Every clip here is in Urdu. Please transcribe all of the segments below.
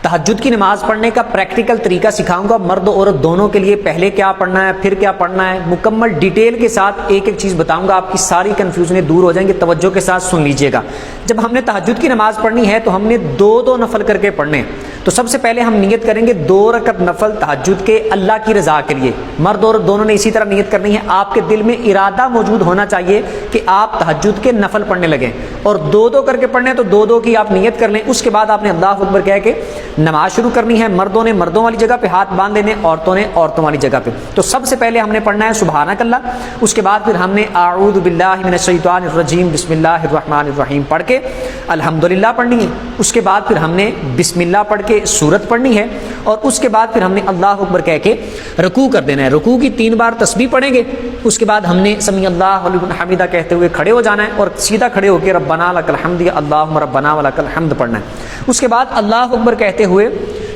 تہجد کی نماز پڑھنے کا پریکٹیکل طریقہ سکھاؤں گا مرد و عورت دونوں کے لیے، پہلے کیا پڑھنا ہے پھر کیا پڑھنا ہے، مکمل ڈیٹیل کے ساتھ ایک ایک چیز بتاؤں گا، آپ کی ساری کنفیوژنیں دور ہو جائیں گے۔ توجہ کے ساتھ سن لیجئے گا۔ جب ہم نے تہجد کی نماز پڑھنی ہے تو ہم نے دو نفل کر کے پڑھنے ہیں۔ تو سب سے پہلے ہم نیت کریں گے 2 رکعت نفل تہجد کے اللہ کی رضا کے لیے۔ مرد اور دونوں نے اسی طرح نیت کرنی ہے۔ آپ کے دل میں ارادہ موجود ہونا چاہیے کہ آپ تہجد کے نفل پڑھنے لگیں، اور 2 کر کے پڑھنے ہیں تو 2 کی آپ نیت کر لیں۔ اس کے بعد آپ نے اللہ اکبر کہہ کے نماز شروع کرنی ہے۔ مردوں نے مردوں والی جگہ پہ ہاتھ باندھ لینے، عورتوں نے عورتوں والی جگہ پہ۔ تو سب سے پہلے ہم نے پڑھنا ہے سبحانک اللہ، اس کے بعد پھر ہم نے اعوذ باللہ من الشیطان الرجیم بسم اللہ الرحمن الرحیم پڑھ کے الحمدللہ پڑھنی ہے۔ اس کے بعد پھر ہم نے بسم اللہ پڑھ کے سورت پڑھنی ہے، اور اس کے بعد پھر ہم نے اللہ اکبر کہہ کے رکوع کر دینا ہے۔ رکوع کی 3 بار تسبیح پڑھیں گے۔ اس کے بعد ہم نے سمیع اللہ لمن حمدہ کہتے ہوئے کھڑے ہو جانا ہے، اور سیدھا کھڑے ہو کے ربنا لک الحمد یا اللہم ربنا ولک الحمد پڑھنا ہے۔ اس کے بعد اللہ اکبر کہتے ہوئے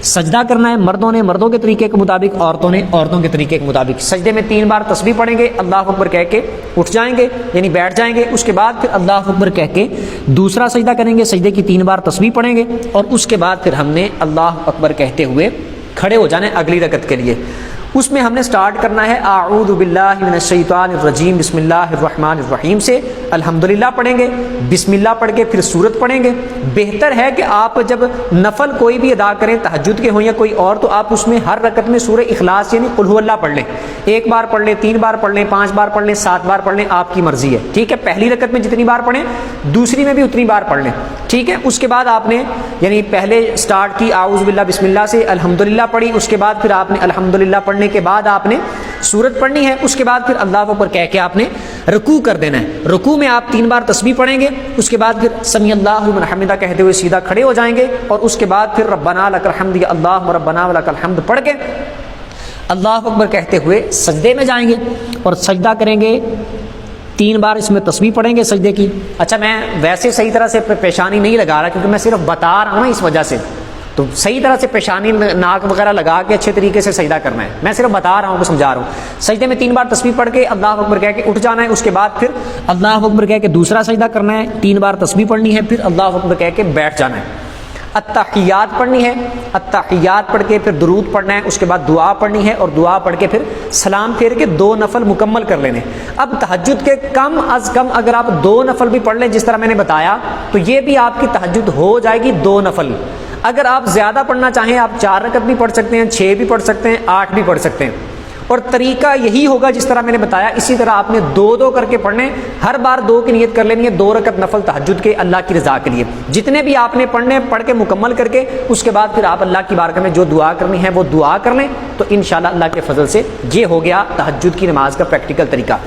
سجدہ کرنا ہے۔ مردوں نے مردوں کے طریقے کے مطابق، عورتوں نے عورتوں کے طریقے کے مطابق۔ سجدے میں 3 بار تسبیح پڑھیں گے، اللہ اکبر کہہ کے اٹھ جائیں گے، یعنی بیٹھ جائیں گے۔ اس کے بعد پھر اللہ اکبر کہہ کے دوسرا سجدہ کریں گے، سجدے کی 3 بار تسبیح پڑھیں گے، اور اس کے بعد پھر ہم نے اللہ اکبر کہتے ہوئے کھڑے ہو جانا ہے اگلی رکعت کے لیے۔ اس میں ہم نے سٹارٹ کرنا ہے اعوذ باللہ من الشیطان الرجیم بسم اللہ الرحمن الرحیم سے الحمدللہ پڑھیں گے، بسم اللہ پڑھ کے پھر سورت پڑھیں گے۔ بہتر ہے کہ آپ جب نفل کوئی بھی ادا کریں، تہجد کے ہوں یا کوئی اور، تو آپ اس میں ہر رکعت میں سورہ اخلاص یعنی قل ھو اللہ پڑھ لیں۔ 1 بار پڑھ لیں، 3 بار پڑھ لیں، 5 بار پڑھ لیں، 7 بار پڑھ لیں، آپ کی مرضی ہے، ٹھیک ہے۔ پہلی رکعت میں جتنی بار پڑھیں دوسری میں بھی اتنی بار پڑھ لیں، ٹھیک ہے۔ اس کے بعد آپ نے یعنی پہلے سٹارٹ کی اعوذ باللہ بسم اللہ سے الحمدللہ پڑھی، اس کے بعد پھر آپ نے الحمدللہ پڑھنے کے بعد آپ نے سورت پڑھنی ہے۔ اس کے بعد پھر اللہ اکبر کہہ کے آپ نے رکوع کر دینا ہے۔ رکوع میں آپ 3 بار تسبیح پڑھیں گے، اس کے بعد پھر سمیع اللہ لمن حمدہ کہتے ہوئے سیدھا کھڑے ہو جائیں گے، اور اس کے بعد پھر ربنا لک الحمد یا اللہم ربنا ولک الحمد پڑھ کے اللہ اکبر کہتے ہوئے سجدے میں جائیں گے، اور سجدہ کریں گے 3 بار اس میں تسبیح پڑھیں گے سجدے کی۔ اچھا، میں ویسے صحیح طرح سے پیشانی نہیں لگا رہا کیونکہ میں صرف بتا رہا ہوں نا، اس وجہ سے تو صحیح طرح سے پیشانی ناک وغیرہ لگا کے اچھے طریقے سے سجدہ کرنا ہے۔ میں صرف بتا رہا ہوں، سمجھا رہا ہوں۔ سجدے میں 3 بار تسبیح پڑھ کے اللہ اکبر کہہ کے اٹھ جانا ہے۔ اس کے بعد پھر اللہ اکبر کہہ کے دوسرا سجدہ کرنا ہے، 3 بار تسبیح پڑھنی ہے، پھر اللہ اکبر کہہ کے بیٹھ جانا ہے۔ التحیات پڑھنی ہے، التحیات پڑھ کے پھر درود پڑھنا ہے، اس کے بعد دعا پڑھنی ہے، اور دعا پڑھ کے پھر سلام پھیر کے 2 نفل مکمل کر لینے۔ اب تہجد کے کم از کم اگر آپ 2 نفل بھی پڑھ لیں جس طرح میں نے بتایا، تو یہ بھی آپ کی تہجد ہو جائے گی 2 نفل۔ اگر آپ زیادہ پڑھنا چاہیں، آپ 4 رکعت بھی پڑھ سکتے ہیں، 6 بھی پڑھ سکتے ہیں، 8 بھی پڑھ سکتے ہیں، اور طریقہ یہی ہوگا جس طرح میں نے بتایا۔ اسی طرح آپ نے 2 کر کے پڑھنے، ہر بار 2 کی نیت کر لینی ہے، 2 رکعت نفل تہجد کے اللہ کی رضا کے لیے۔ جتنے بھی آپ نے پڑھنے پڑھ کے مکمل کر کے اس کے بعد پھر آپ اللہ کی بارگاہ میں جو دعا کرنی ہے وہ دعا کر لیں، تو انشاءاللہ اللہ کے فضل سے یہ ہو گیا تہجد کی نماز کا پریکٹیکل طریقہ۔